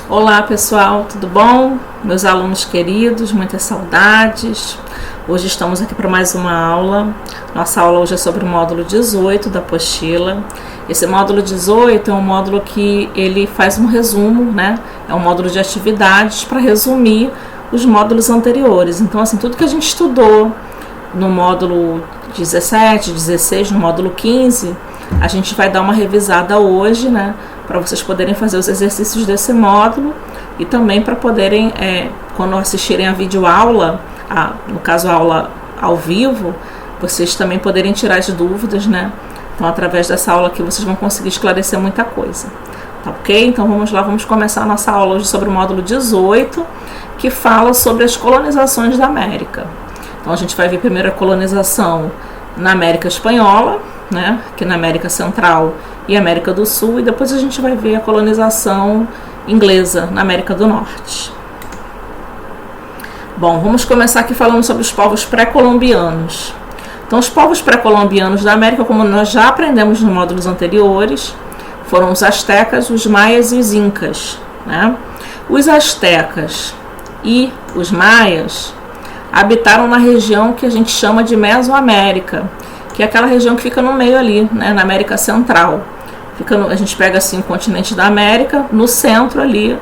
Olá pessoal, tudo bom? Meus alunos queridos, muitas saudades. Hoje estamos aqui para mais uma aula. Nossa aula hoje é sobre o módulo 18 da apostila. Esse módulo 18 é um módulo que ele faz um resumo, né? É um módulo de atividades para resumir os módulos anteriores. Então, assim, tudo que a gente estudou no módulo 17, 16, no módulo 15, a gente vai dar uma revisada hoje, né? Para vocês poderem fazer os exercícios desse módulo e também para poderem, quando assistirem a videoaula, no caso a aula ao vivo, vocês também poderem tirar as dúvidas, né? Então, através dessa aula aqui, vocês vão conseguir esclarecer muita coisa, tá ok? Então, vamos lá, vamos começar a nossa aula hoje sobre o módulo 18, que fala sobre as colonizações da América. Então, a gente vai ver primeiro a colonização na América Espanhola, né? Aqui na América Central e América do Sul, e depois a gente vai ver a colonização inglesa na América do Norte. Bom, vamos começar aqui falando sobre os povos pré-colombianos. Então, os povos pré-colombianos da América, como nós já aprendemos nos módulos anteriores, foram os astecas, os maias e os incas, né? Os astecas e os maias habitaram na região que a gente chama de Mesoamérica, que é aquela região que fica no meio ali, né, na América Central. A gente pega assim o continente da América, no centro ali,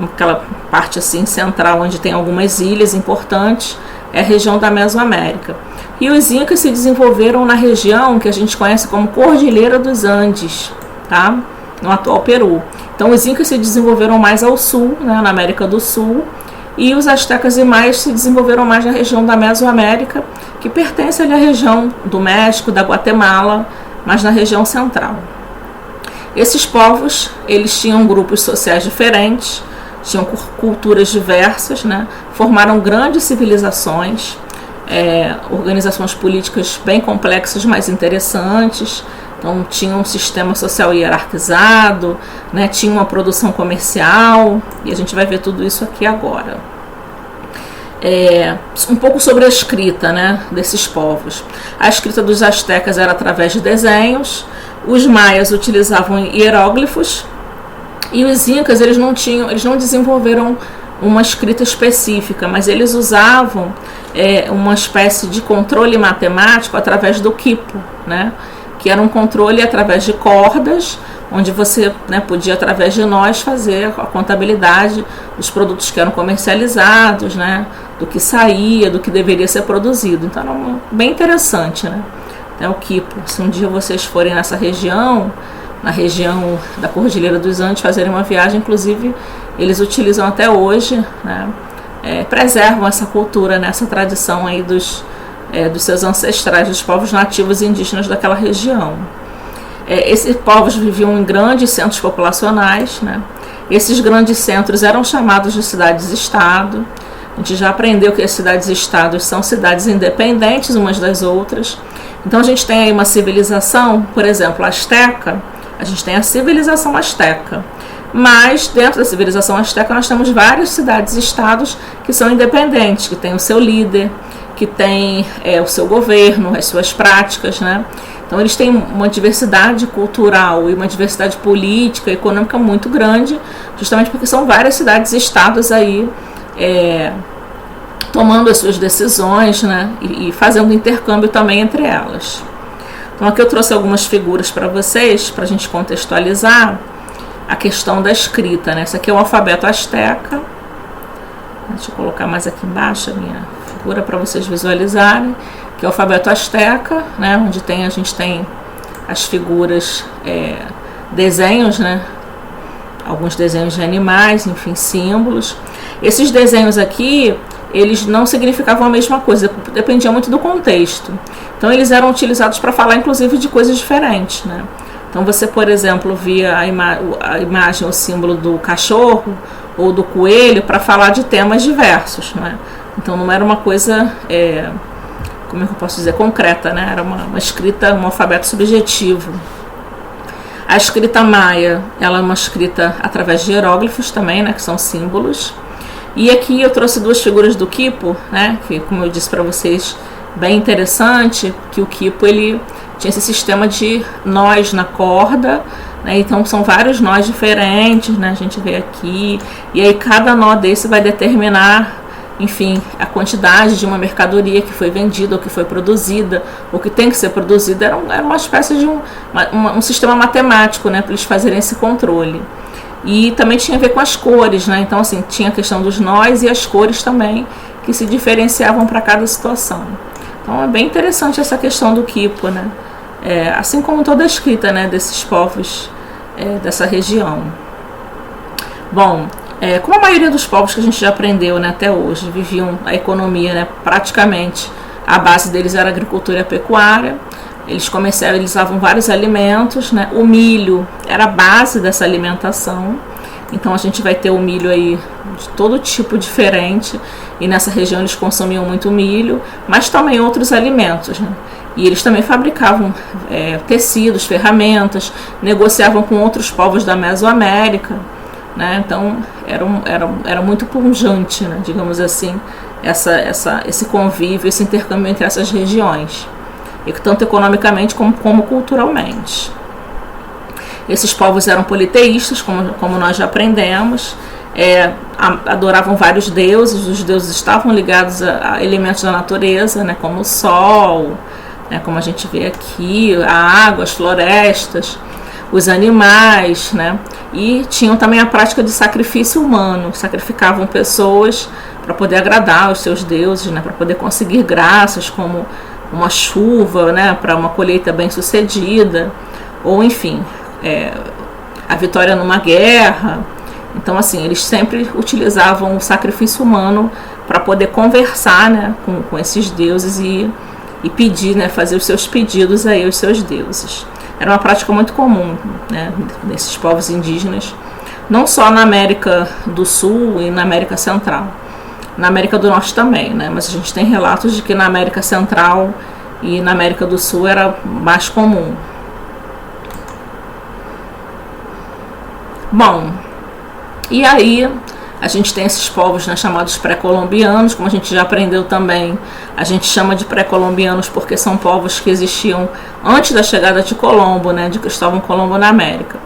aquela parte assim central onde tem algumas ilhas importantes, é a região da Mesoamérica. E os incas se desenvolveram na região que a gente conhece como Cordilheira dos Andes, tá? No atual Peru. Então os incas se desenvolveram mais ao sul, né, na América do Sul, e os astecas e maias se desenvolveram mais na região da Mesoamérica, que pertence ali à região do México, da Guatemala, mas na região central. Esses povos, eles tinham grupos sociais diferentes, tinham culturas diversas, né? Formaram grandes civilizações, organizações políticas bem complexas, mas interessantes. Então, tinha um sistema social hierarquizado, né? Tinha uma produção comercial, e a gente vai ver tudo isso aqui agora. Um pouco sobre a escrita, né, desses povos. A escrita dos astecas era através de desenhos, os maias utilizavam hieróglifos, e os incas eles não desenvolveram uma escrita específica, mas eles usavam uma espécie de controle matemático através do quipo, né, que era um controle através de cordas, onde você, né, podia, através de nós, fazer a contabilidade dos produtos que eram comercializados, né, do que saía, do que deveria ser produzido. Então, era bem interessante, né? O quipo. Se um dia vocês forem nessa região, na região da Cordilheira dos Andes, fazerem uma viagem, inclusive, eles utilizam até hoje, né, preservam essa cultura, né, essa tradição aí dos seus ancestrais, dos povos nativos e indígenas daquela região. Esses povos viviam em grandes centros populacionais, né? Esses grandes centros eram chamados de cidades-estado. A gente já aprendeu que as cidades-estados são cidades independentes umas das outras. Então a gente tem aí uma civilização, por exemplo, asteca, a gente tem a civilização asteca. Mas dentro da civilização asteca nós temos várias cidades-estados que são independentes, que têm o seu líder, que tem o seu governo, as suas práticas, né? Então eles têm uma diversidade cultural e uma diversidade política e econômica muito grande, justamente porque são várias cidades-estados aí tomando as suas decisões, né? E fazendo intercâmbio também entre elas. Então aqui eu trouxe algumas figuras para vocês, para a gente contextualizar a questão da escrita, né? Esse aqui é o alfabeto asteca. Deixa eu colocar mais aqui embaixo a minha figura para vocês visualizarem, que é o alfabeto asteca, né, onde a gente tem as figuras, desenhos, né, alguns desenhos de animais, enfim, símbolos. Esses desenhos aqui, eles não significavam a mesma coisa, dependia muito do contexto. Então, eles eram utilizados para falar, inclusive, de coisas diferentes, né. Então, você, por exemplo, via a imagem, o símbolo do cachorro ou do coelho para falar de temas diversos, né. Então, não era uma coisa, como é que eu posso dizer, concreta, né? Era uma escrita, um alfabeto subjetivo. A escrita maia, ela é uma escrita através de hieróglifos também, né? Que são símbolos. E aqui eu trouxe duas figuras do quipo, né? Que, como eu disse para vocês, bem interessante, que o quipo ele tinha esse sistema de nós na corda, né? Então são vários nós diferentes, né? A gente vê aqui, e aí cada nó desse vai determinar, enfim, a quantidade de uma mercadoria que foi vendida ou que foi produzida ou que tem que ser produzida. Era uma espécie de um sistema matemático, né, para eles fazerem esse controle. E também tinha a ver com as cores, né? Então, assim, tinha a questão dos nós e as cores também, que se diferenciavam para cada situação. Então, é bem interessante essa questão do quipo, né? Assim como toda a escrita, né, desses povos dessa região. Bom, como a maioria dos povos que a gente já aprendeu, né, até hoje, viviam a economia, né, praticamente, a base deles era a agricultura e a pecuária. Eles comercializavam vários alimentos, né? O milho era a base dessa alimentação. Então a gente vai ter o milho aí de todo tipo diferente. E nessa região eles consumiam muito milho, mas também outros alimentos, né? E eles também fabricavam tecidos, ferramentas, negociavam com outros povos da Mesoamérica, né? Então era muito pujante, né? Digamos assim, esse convívio, esse intercâmbio entre essas regiões, e tanto economicamente como culturalmente. Esses povos eram politeístas, como nós já aprendemos, adoravam vários deuses. Os deuses estavam ligados a elementos da natureza, né, como o sol, né, como a gente vê aqui, a água, as florestas, os animais, né, e tinham também a prática de sacrifício humano. Sacrificavam pessoas para poder agradar os seus deuses, né, para poder conseguir graças como uma chuva, né, para uma colheita bem sucedida, ou enfim, a vitória numa guerra. Então, assim, eles sempre utilizavam o sacrifício humano para poder conversar, né, com esses deuses e pedir, né, fazer os seus pedidos aí aos seus deuses. Era uma prática muito comum, né, nesses povos indígenas, não só na América do Sul e na América Central. Na América do Norte também, né? Mas a gente tem relatos de que na América Central e na América do Sul era mais comum. Bom, e aí a gente tem esses povos, né, chamados pré-colombianos, como a gente já aprendeu também. A gente chama de pré-colombianos porque são povos que existiam antes da chegada de Colombo, né, de Cristóvão Colombo na América.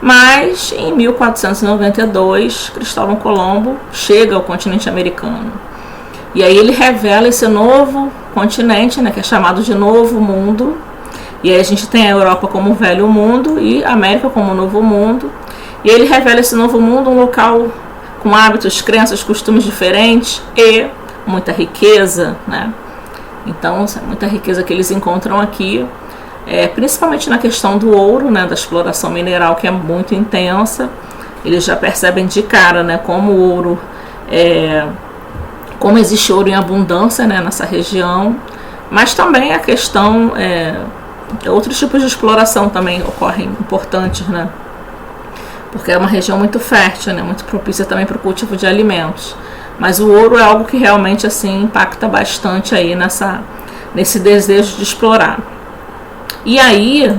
Mas em 1492, Cristóvão Colombo chega ao continente americano. E aí ele revela esse novo continente, né, que é chamado de Novo Mundo. E aí a gente tem a Europa como o Velho Mundo e a América como o Novo Mundo. E ele revela esse Novo Mundo, um local com hábitos, crenças, costumes diferentes e muita riqueza, né? Então, muita riqueza que eles encontram aqui. Principalmente na questão do ouro, né, da exploração mineral, que é muito intensa. Eles já percebem de cara, né, como o ouro, como existe ouro em abundância, né, nessa região, mas também a questão, outros tipos de exploração também ocorrem importantes, né, porque é uma região muito fértil, né, muito propícia também para o cultivo de alimentos. Mas o ouro é algo que realmente assim impacta bastante aí nesse desejo de explorar. E aí,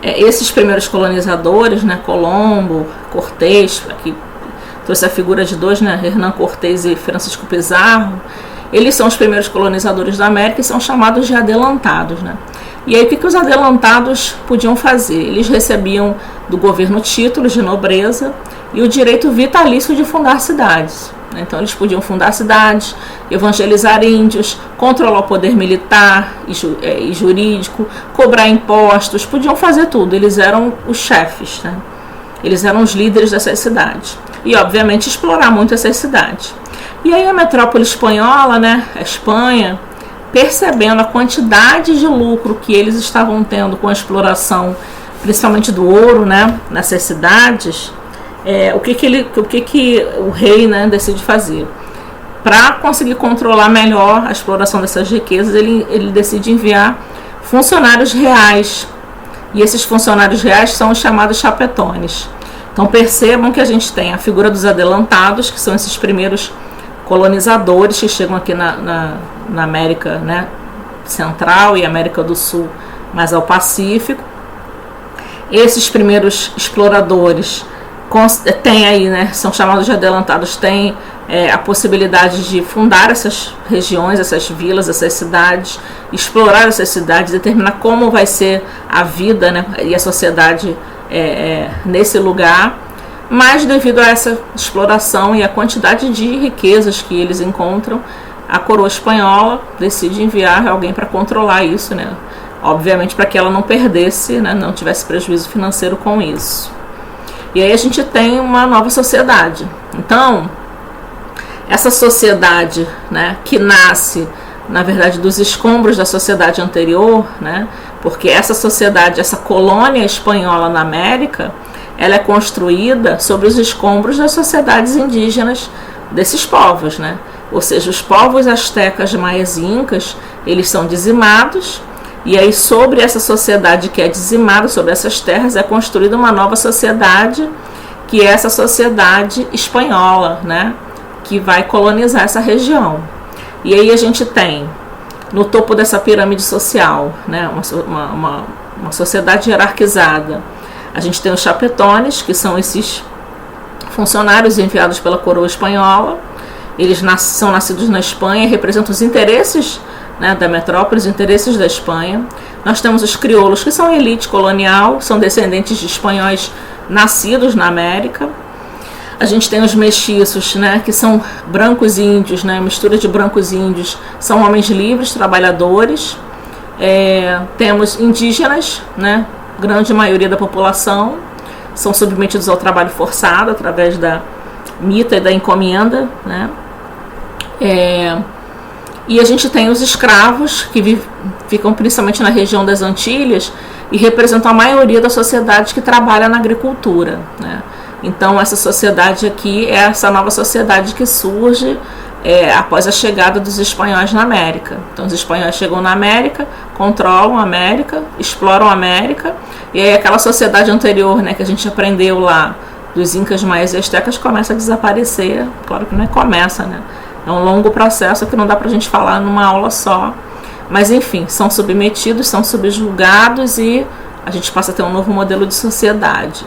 esses primeiros colonizadores, né, Colombo, Cortés, aqui trouxe a figura de dois, né, Hernán Cortés e Francisco Pizarro, eles são os primeiros colonizadores da América e são chamados de adelantados, né? E aí o que os adelantados podiam fazer? Eles recebiam do governo títulos de nobreza e o direito vitalício de fundar cidades. Então eles podiam fundar cidades, evangelizar índios, controlar o poder militar e jurídico, cobrar impostos, podiam fazer tudo. Eles eram os chefes, né? Eles eram os líderes dessas cidades. E obviamente explorar muito essas cidades. E aí a metrópole espanhola, né, a Espanha, percebendo a quantidade de lucro que eles estavam tendo com a exploração, principalmente do ouro, né, nessas cidades, o que o rei, né, decide fazer? Para conseguir controlar melhor a exploração dessas riquezas, ele decide enviar funcionários reais. E esses funcionários reais são os chamados chapetones. Então percebam que a gente tem a figura dos adelantados, que são esses primeiros colonizadores que chegam aqui na América, né, Central e América do Sul, mais ao Pacífico. Esses primeiros exploradores têm aí, né, são chamados de adelantados, têm a possibilidade de fundar essas regiões, essas vilas, essas cidades, explorar essas cidades, determinar como vai ser a vida, né, e a sociedade nesse lugar, mas devido a essa exploração e a quantidade de riquezas que eles encontram, a coroa espanhola decide enviar alguém para controlar isso, né? Obviamente para que ela não perdesse, né? Não tivesse prejuízo financeiro com isso. E aí a gente tem uma nova sociedade. Então, essa sociedade, né, que nasce, na verdade, dos escombros da sociedade anterior, né? Porque essa sociedade, essa colônia espanhola na América, ela é construída sobre os escombros das sociedades indígenas desses povos, né? Ou seja, os povos astecas, maias e incas, eles são dizimados, e aí sobre essa sociedade que é dizimada, sobre essas terras, é construída uma nova sociedade, que é essa sociedade espanhola, né? Que vai colonizar essa região. E aí a gente tem, no topo dessa pirâmide social, né? Uma sociedade hierarquizada. A gente tem os chapetones, que são esses funcionários enviados pela coroa espanhola. Eles são nascidos na Espanha e representam os interesses, né, da metrópole, os interesses da Espanha. Nós temos os crioulos, que são elite colonial, são descendentes de espanhóis nascidos na América. A gente tem os mestiços, né, que são brancos índios, né, mistura de brancos índios, são homens livres, trabalhadores. Temos indígenas, né, grande maioria da população, são submetidos ao trabalho forçado através da mita e da encomenda, né? E a gente tem os escravos, que ficam principalmente na região das Antilhas e representam a maioria da sociedade que trabalha na agricultura, né? Então essa sociedade aqui é essa nova sociedade que surge após a chegada dos espanhóis na América. Então os espanhóis chegam na América, controlam a América, exploram a América, e aí aquela sociedade anterior, né, que a gente aprendeu lá, dos incas, maias e astecas, começa a desaparecer. Claro que não começa, né? É um longo processo que não dá pra gente falar numa aula só. Mas enfim, são submetidos, são subjugados e a gente passa a ter um novo modelo de sociedade.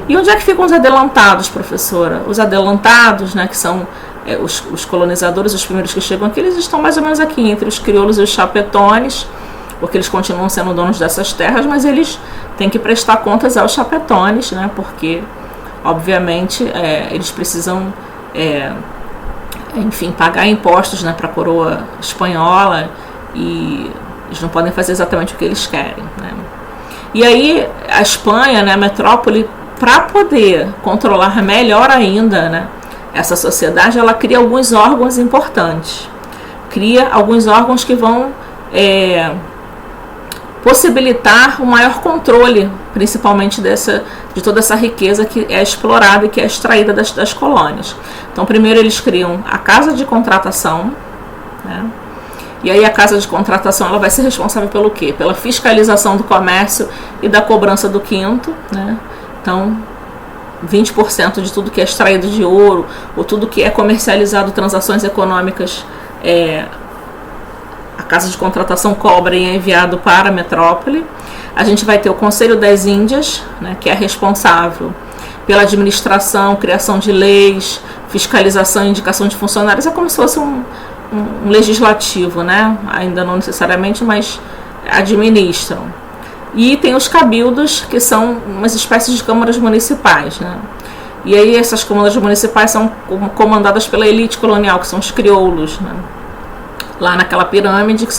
E onde é que ficam os adelantados, professora? Os adelantados, né, que são os colonizadores, os primeiros que chegam aqui, eles estão mais ou menos aqui entre os crioulos e os chapetones, porque eles continuam sendo donos dessas terras, mas eles têm que prestar contas aos chapetones, né, porque obviamente eles precisam enfim, pagar impostos, né, para a coroa espanhola, e eles não podem fazer exatamente o que eles querem, né. E aí a Espanha, né, a metrópole, para poder controlar melhor ainda, né, essa sociedade, ela cria alguns órgãos importantes, cria alguns órgãos que vão possibilitar um maior controle, principalmente de toda essa riqueza que é explorada e que é extraída das colônias. Então, primeiro eles criam a Casa de Contratação, né? E aí a Casa de Contratação, ela vai ser responsável pelo quê? Pela fiscalização do comércio e da cobrança do quinto, né? Então, 20% de tudo que é extraído de ouro, ou tudo que é comercializado, transações econômicas, a Casa de Contratação cobra e é enviado para a metrópole. A gente vai ter o Conselho das Índias, né, que é responsável pela administração, criação de leis, fiscalização e indicação de funcionários. É como se fosse um legislativo, né? Ainda não necessariamente, mas administram. E tem os cabildos, que são umas espécies de câmaras municipais, né? E aí essas câmaras municipais são comandadas pela elite colonial, que são os crioulos, né? Lá naquela pirâmide, que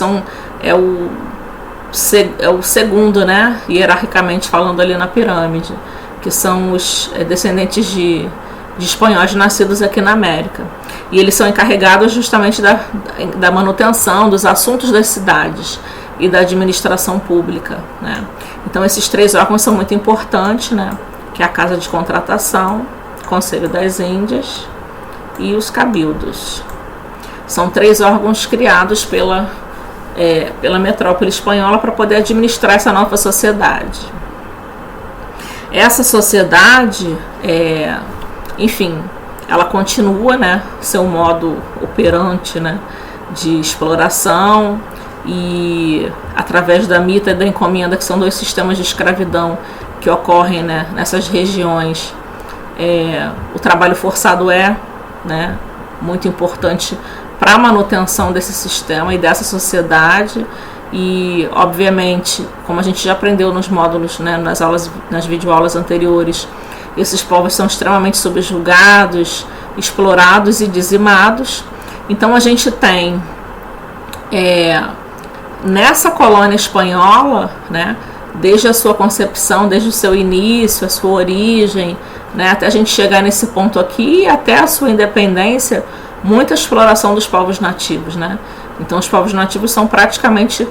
é o segundo, né, hierarquicamente falando, ali na pirâmide, que são os descendentes de espanhóis nascidos aqui na América. E eles são encarregados justamente da manutenção dos assuntos das cidades e da administração pública, né? Então esses três órgãos são muito importantes, né, que é a Casa de Contratação, Conselho das Índias e os cabildos. São três órgãos criados pela metrópole espanhola para poder administrar essa nova sociedade. Essa sociedade, enfim, ela continua, né, seu modo operante, né, de exploração, e através da mita e da encomenda, que são dois sistemas de escravidão que ocorrem, né, nessas regiões, o trabalho forçado né, muito importante para a manutenção desse sistema e dessa sociedade. e obviamente, como a gente já aprendeu nos módulos, né, nas videoaulas anteriores, esses povos são extremamente subjugados, explorados e dizimados. Então a gente tem nessa colônia espanhola, né, desde a sua concepção, desde o seu início, a sua origem, né, até a gente chegar nesse ponto aqui, até a sua independência, muita exploração dos povos nativos, né? Então os povos nativos são praticamente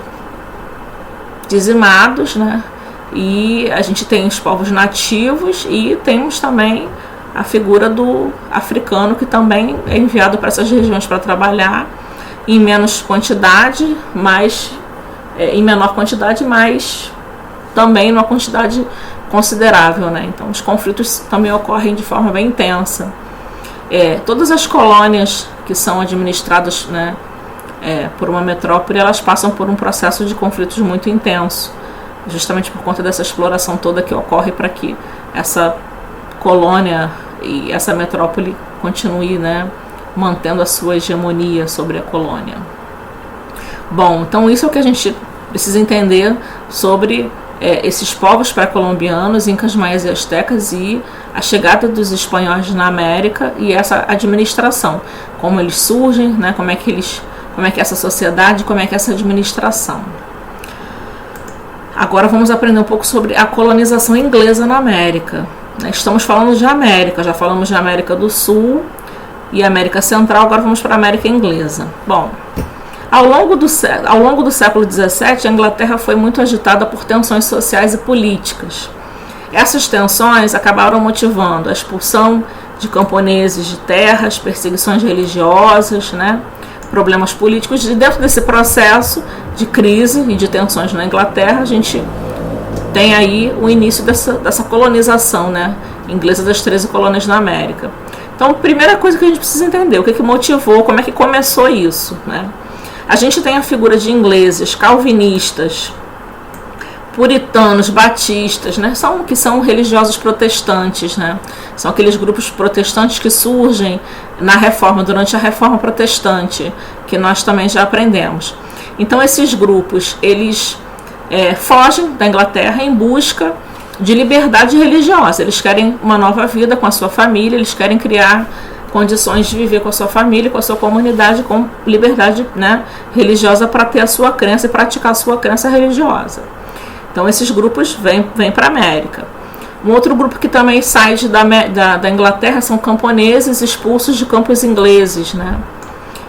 dizimados, né? E a gente tem os povos nativos e temos também a figura do africano, que também é enviado para essas regiões para trabalhar em menos quantidade, mas em menor quantidade, mas também numa quantidade considerável, né? Então os conflitos também ocorrem de forma bem intensa. Todas as colônias que são administradas, né, por uma metrópole, elas passam por um processo de conflitos muito intenso, justamente por conta dessa exploração toda que ocorre para que essa colônia e essa metrópole continue, né, mantendo a sua hegemonia sobre a colônia. Bom, então isso é o que a gente precisa entender sobre esses povos pré-colombianos, incas, maias e astecas, e a chegada dos espanhóis na América e essa administração, como eles surgem, né, como é que é essa sociedade, como é que é essa administração. Agora vamos aprender um pouco sobre a colonização inglesa na América. Estamos falando de América, já falamos de América do Sul e América Central, agora vamos para a América Inglesa. Bom, ao longo do século XVII, a Inglaterra foi muito agitada por tensões sociais e políticas. Essas tensões acabaram motivando a expulsão de camponeses de terras, perseguições religiosas, né, problemas políticos. E dentro desse processo de crise e de tensões na Inglaterra, a gente tem aí o início dessa colonização, né, inglesa das 13 colônias na América. Então, a primeira coisa que a gente precisa entender, o que motivou, como é que começou isso, né? A gente tem a figura de ingleses, calvinistas, puritanos, batistas, né, que são religiosos protestantes, né? São aqueles grupos protestantes que surgem na Reforma, durante a Reforma Protestante, que nós também já aprendemos. Então esses grupos, eles fogem da Inglaterra em busca de liberdade religiosa. Eles querem uma nova vida com a sua família, eles querem criar condições de viver com a sua família, com a sua comunidade, com liberdade, né, religiosa, para ter a sua crença e praticar a sua crença religiosa. Então esses grupos vêm para a América. Um outro grupo que também sai da Inglaterra são camponeses expulsos de campos ingleses, né?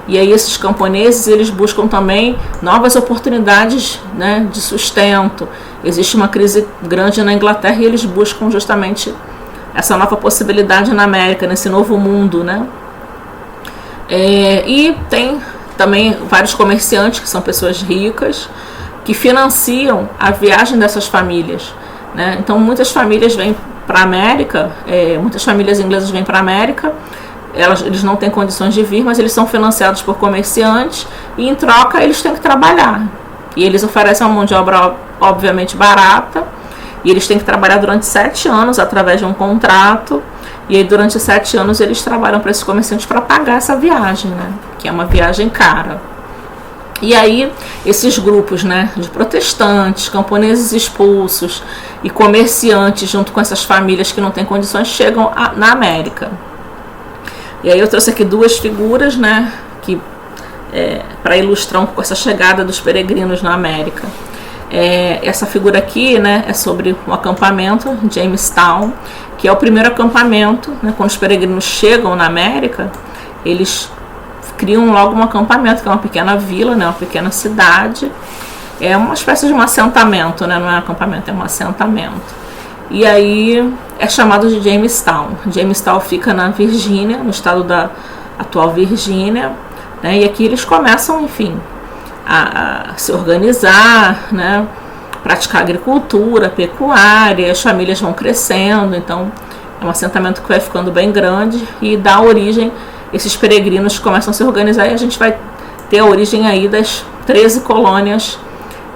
E aí esses camponeses, eles buscam também novas oportunidades, né, de sustento. Existe uma crise grande na Inglaterra e eles buscam justamente essa nova possibilidade na América, nesse novo mundo, né? E tem também vários comerciantes, que são pessoas ricas, que financiam a viagem dessas famílias, né? Então muitas famílias vêm para a América, muitas famílias inglesas vêm para a América, eles não têm condições de vir, mas eles são financiados por comerciantes e em troca eles têm que trabalhar. E eles oferecem uma mão de obra obviamente barata, e eles têm que trabalhar durante 7 anos através de um contrato, e aí durante 7 anos eles trabalham para esses comerciantes para pagar essa viagem, né? Que é uma viagem cara. E aí esses grupos, né, de protestantes, camponeses expulsos e comerciantes, junto com essas famílias que não têm condições, chegam na América. E aí eu trouxe aqui 2 figuras, né, que para ilustrar um pouco essa chegada dos peregrinos na América. Essa figura aqui, né, é sobre um acampamento, Jamestown, que é o primeiro acampamento, né, quando os peregrinos chegam na América, eles criam logo um acampamento, que é uma pequena vila, né, uma pequena cidade. É uma espécie de um assentamento, né, não é um acampamento, é um assentamento. E aí é chamado de Jamestown. Jamestown fica na Virgínia, no estado da atual Virgínia, né, e aqui eles começam, enfim, a se organizar, né, praticar agricultura, pecuária, as famílias vão crescendo, então é um assentamento que vai ficando bem grande e dá origem, esses peregrinos começam a se organizar e a gente vai ter a origem aí das 13 colônias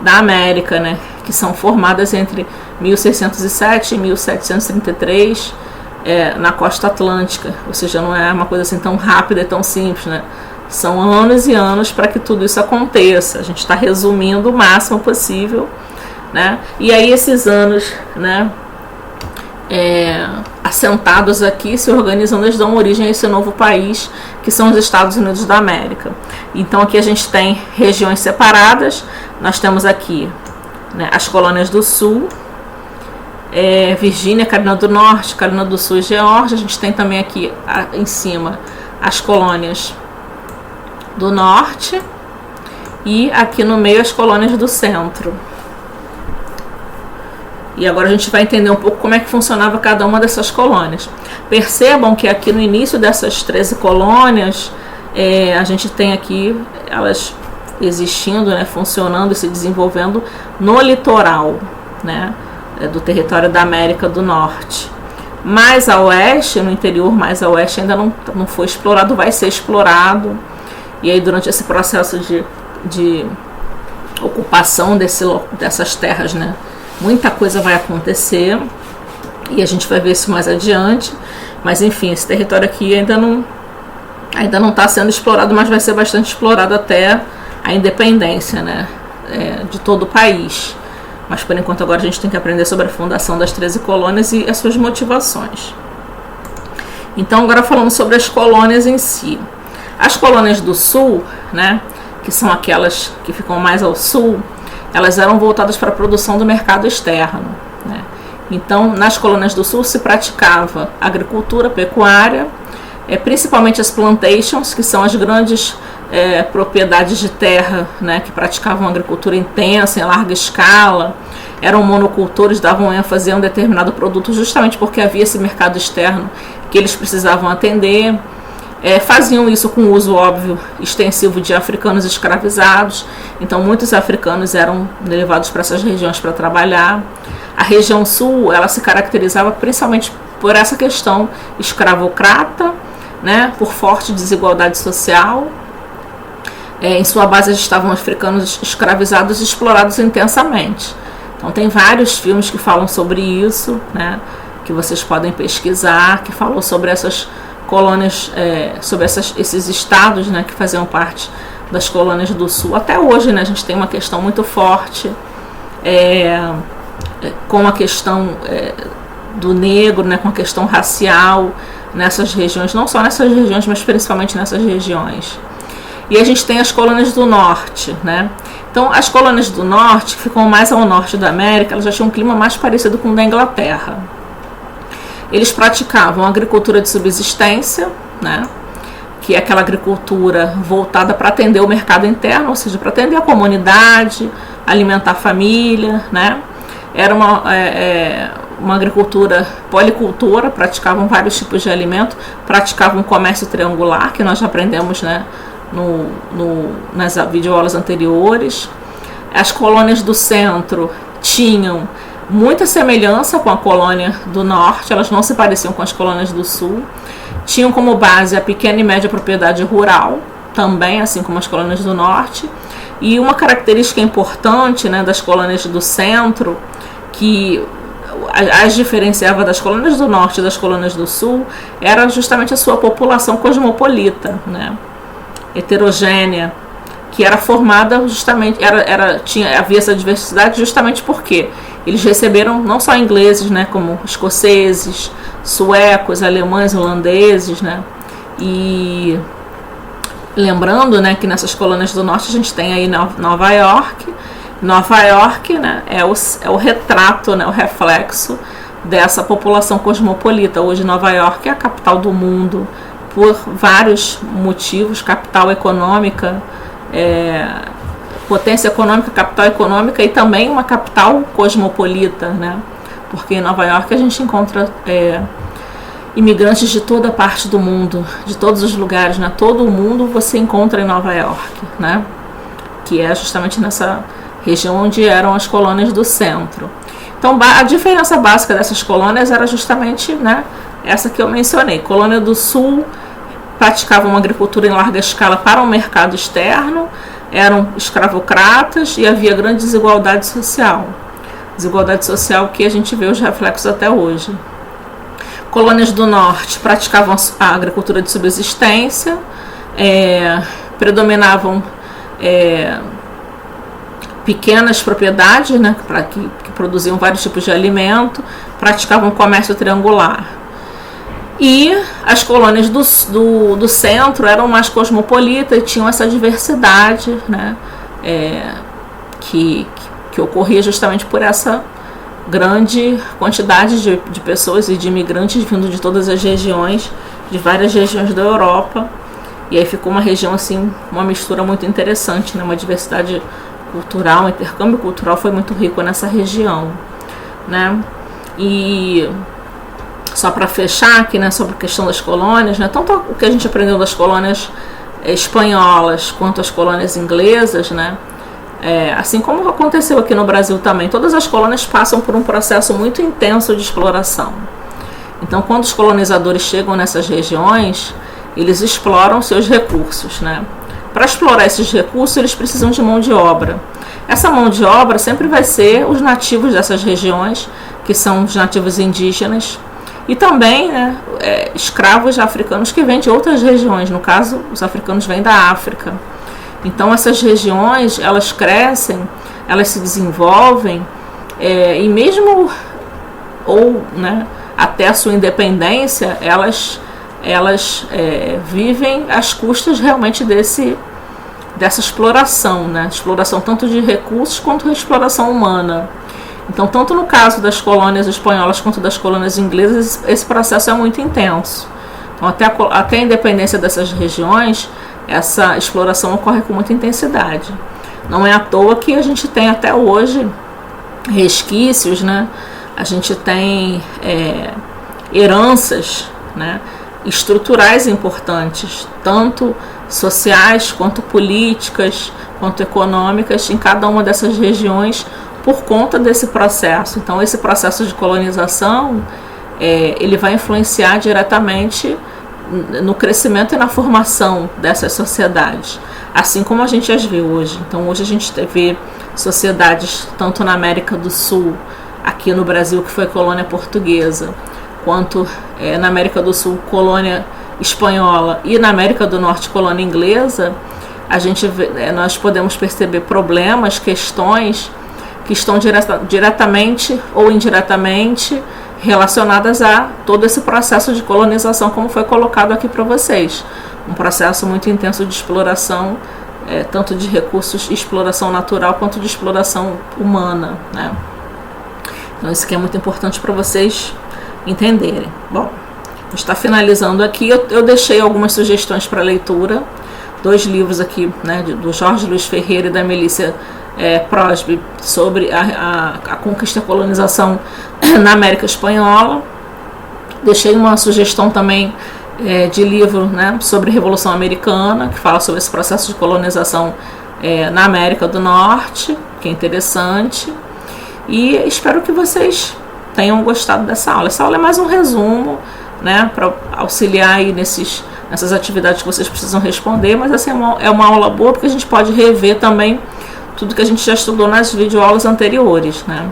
da América, né, que são formadas entre 1607 e 1733 na costa atlântica, ou seja, não é uma coisa assim tão rápida e tão simples, né? São anos e anos para que tudo isso aconteça. A gente está resumindo o máximo possível, né? E aí esses anos, né, assentados aqui, se organizando, eles dão origem a esse novo país, que são os Estados Unidos da América. Então aqui a gente tem regiões separadas. Nós temos aqui, né, as colônias do Sul, Virgínia, Carolina do Norte, Carolina do Sul e Geórgia. A gente tem também aqui em cima as colônias do Norte e aqui no meio as colônias do Centro. E agora a gente vai entender um pouco como é que funcionava cada uma dessas colônias. Percebam que aqui no início dessas 13 colônias, a gente tem aqui elas existindo, né, funcionando e se desenvolvendo no litoral, né, do território da América do Norte. Mais a oeste, no interior mais a oeste, ainda não foi explorado, vai ser explorado. E aí durante esse processo de ocupação dessas terras, né, muita coisa vai acontecer e a gente vai ver isso mais adiante. Mas enfim, esse território aqui ainda não está sendo explorado, mas vai ser bastante explorado até a independência, né, de todo o país. Mas por enquanto agora a gente tem que aprender sobre a fundação das 13 colônias e as suas motivações. Então agora falando sobre as colônias em si. As colônias do Sul, né, que são aquelas que ficam mais ao sul, elas eram voltadas para a produção do mercado externo, né? Então, nas colônias do Sul se praticava agricultura, pecuária, principalmente as plantations, que são as grandes propriedades de terra, né, que praticavam agricultura intensa, em larga escala. Eram monocultores, davam ênfase a um determinado produto justamente porque havia esse mercado externo que eles precisavam atender. Faziam isso com uso óbvio extensivo de africanos escravizados. Então muitos africanos eram levados para essas regiões para trabalhar. A região sul, ela se caracterizava principalmente por essa questão escravocrata, né, por forte desigualdade social. Em sua base estavam africanos escravizados e explorados intensamente. Então tem vários filmes que falam sobre isso, né, que vocês podem pesquisar, que falam sobre essas colônias, sobre esses estados, né, que faziam parte das colônias do Sul. Até hoje, né, a gente tem uma questão muito forte com a questão do negro, né, com a questão racial nessas regiões, não só nessas regiões, mas principalmente nessas regiões. E a gente tem as colônias do Norte, né? Então, as colônias do Norte, que ficam mais ao norte da América, elas já tinham um clima mais parecido com o da Inglaterra. Eles praticavam agricultura de subsistência, né, que é aquela agricultura voltada para atender o mercado interno, ou seja, para atender a comunidade, alimentar a família, né. Era uma agricultura policultora, praticavam vários tipos de alimento, praticavam comércio triangular, que nós já aprendemos, né, nas videoaulas anteriores. As colônias do centro tinham muita semelhança com a colônia do norte, elas não se pareciam com as colônias do sul. Tinham como base a pequena e média propriedade rural, também assim como as colônias do norte. E uma característica importante, né, das colônias do centro, que as diferenciava das colônias do norte e das colônias do sul, era justamente a sua população cosmopolita, né, heterogênea, que era formada justamente, havia essa diversidade justamente porque eles receberam não só ingleses, né, como escoceses, suecos, alemães, holandeses, né, e lembrando, né, que nessas colônias do norte a gente tem aí Nova York. Nova York, né, é o retrato, né, o reflexo dessa população cosmopolita. Hoje Nova York é a capital do mundo por vários motivos, capital econômica, potência econômica, capital econômica e também uma capital cosmopolita, né? Porque em Nova York a gente encontra imigrantes de toda parte do mundo, de todos os lugares, né? Todo o mundo você encontra em Nova York, né? Que é justamente nessa região onde eram as colônias do centro. Então a diferença básica dessas colônias era justamente, né, essa que eu mencionei. Colônia do Sul praticava uma agricultura em larga escala para o mercado externo, eram escravocratas e havia grande desigualdade social. Desigualdade social que a gente vê os reflexos até hoje. Colônias do Norte praticavam a agricultura de subsistência, predominavam pequenas propriedades, né, que produziam vários tipos de alimento, praticavam comércio triangular. E as colônias do centro eram mais cosmopolitas e tinham essa diversidade, né, que ocorria justamente por essa grande quantidade de pessoas e de imigrantes vindo de todas as regiões, de várias regiões da Europa. E aí ficou uma região assim, uma mistura muito interessante, né, uma diversidade cultural, um intercâmbio cultural foi muito rico nessa região, né? E só para fechar aqui, né, sobre a questão das colônias, né, tanto o que a gente aprendeu das colônias espanholas quanto as colônias inglesas, né, assim como aconteceu aqui no Brasil também, todas as colônias passam por um processo muito intenso de exploração. Então, quando os colonizadores chegam nessas regiões, eles exploram seus recursos, né? Para explorar esses recursos, eles precisam de mão de obra. Essa mão de obra sempre vai ser os nativos dessas regiões, que são os nativos indígenas, e também, né, escravos africanos que vêm de outras regiões. No caso, os africanos vêm da África. Então, essas regiões, elas crescem, elas se desenvolvem, e mesmo, né, até a sua independência, elas vivem às custas realmente dessa exploração, né? Exploração tanto de recursos quanto exploração humana. Então, tanto no caso das colônias espanholas quanto das colônias inglesas, esse processo é muito intenso. Então, até a independência dessas regiões, essa exploração ocorre com muita intensidade. Não é à toa que a gente tem até hoje resquícios, né? A gente tem heranças, né, estruturais importantes, tanto sociais, quanto políticas, quanto econômicas, em cada uma dessas regiões, por conta desse processo. Então, esse processo de colonização, ele vai influenciar diretamente no crescimento e na formação dessas sociedades, assim como a gente as vê hoje. Então, hoje a gente vê sociedades, tanto na América do Sul, aqui no Brasil, que foi colônia portuguesa, quanto na América do Sul, colônia espanhola, e na América do Norte, colônia inglesa, nós podemos perceber problemas, questões que estão diretamente ou indiretamente relacionadas a todo esse processo de colonização, como foi colocado aqui para vocês. Um processo muito intenso de exploração, tanto de recursos, exploração natural, quanto de exploração humana, né? Então, isso aqui é muito importante para vocês entenderem. Bom, está finalizando aqui. Eu deixei algumas sugestões para leitura. 2 livros aqui, né, do Jorge Luiz Ferreira e da Melícia Crosby, sobre a conquista e a colonização na América Espanhola. Deixei uma sugestão também de livro, né, sobre a Revolução Americana, que fala sobre esse processo de colonização na América do Norte, que é interessante. E espero que vocês tenham gostado dessa aula. Essa aula é mais um resumo, né, para auxiliar aí nessas atividades que vocês precisam responder, mas essa é uma aula boa, porque a gente pode rever também tudo que a gente já estudou nas videoaulas anteriores, né?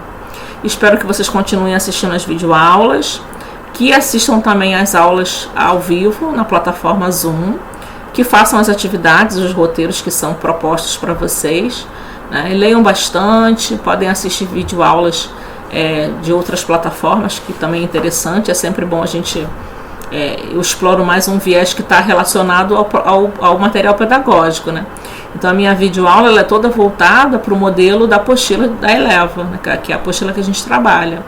Espero que vocês continuem assistindo as videoaulas, que assistam também as aulas ao vivo na plataforma Zoom, que façam as atividades, os roteiros que são propostos para vocês, né? E leiam bastante, podem assistir videoaulas de outras plataformas, que também é interessante. É sempre bom a gente... eu exploro mais um viés que está relacionado ao material pedagógico, né? Então, a minha videoaula ela é toda voltada para o modelo da apostila da Eleva, né, que é a apostila que a gente trabalha.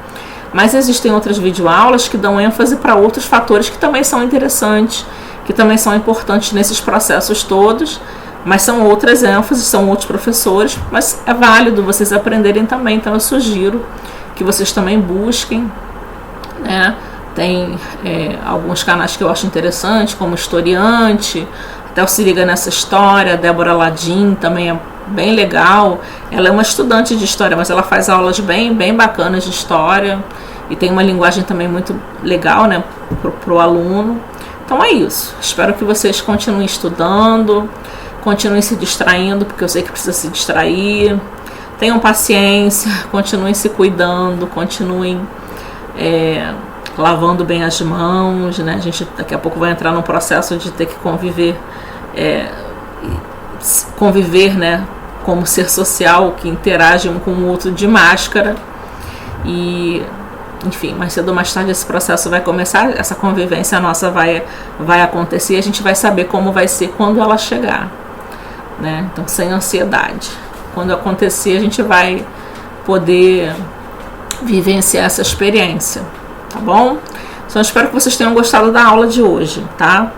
Mas existem outras videoaulas que dão ênfase para outros fatores que também são interessantes, que também são importantes nesses processos todos, mas são outras ênfases, são outros professores, mas é válido vocês aprenderem também. Então, eu sugiro que vocês também busquem, né? Tem alguns canais que eu acho interessantes, como Historiante, até o Se Liga Nessa História, a Débora Ladim também é bem legal. Ela é uma estudante de história, mas ela faz aulas bem bacanas de história e tem uma linguagem também muito legal, né, para o aluno. Então é isso. Espero que vocês continuem estudando, continuem se distraindo, porque eu sei que precisa se distrair. Tenham paciência, continuem se cuidando, continuem lavando bem as mãos, né? A gente daqui a pouco vai entrar num processo de ter que conviver conviver, né, como ser social, que interage um com o outro de máscara. E, enfim, mais cedo ou mais tarde esse processo vai começar, essa convivência nossa vai acontecer, e a gente vai saber como vai ser quando ela chegar, né? Então, sem ansiedade. Quando acontecer, a gente vai poder vivenciar essa experiência, tá bom? Então, espero que vocês tenham gostado da aula de hoje, tá?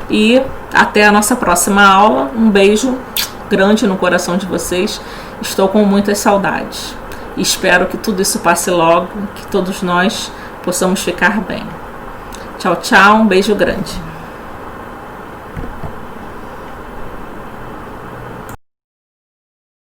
E até a nossa próxima aula. Um beijo grande no coração de vocês. Estou com muitas saudades. E espero que tudo isso passe logo, que todos nós possamos ficar bem. Tchau, tchau. Um beijo grande.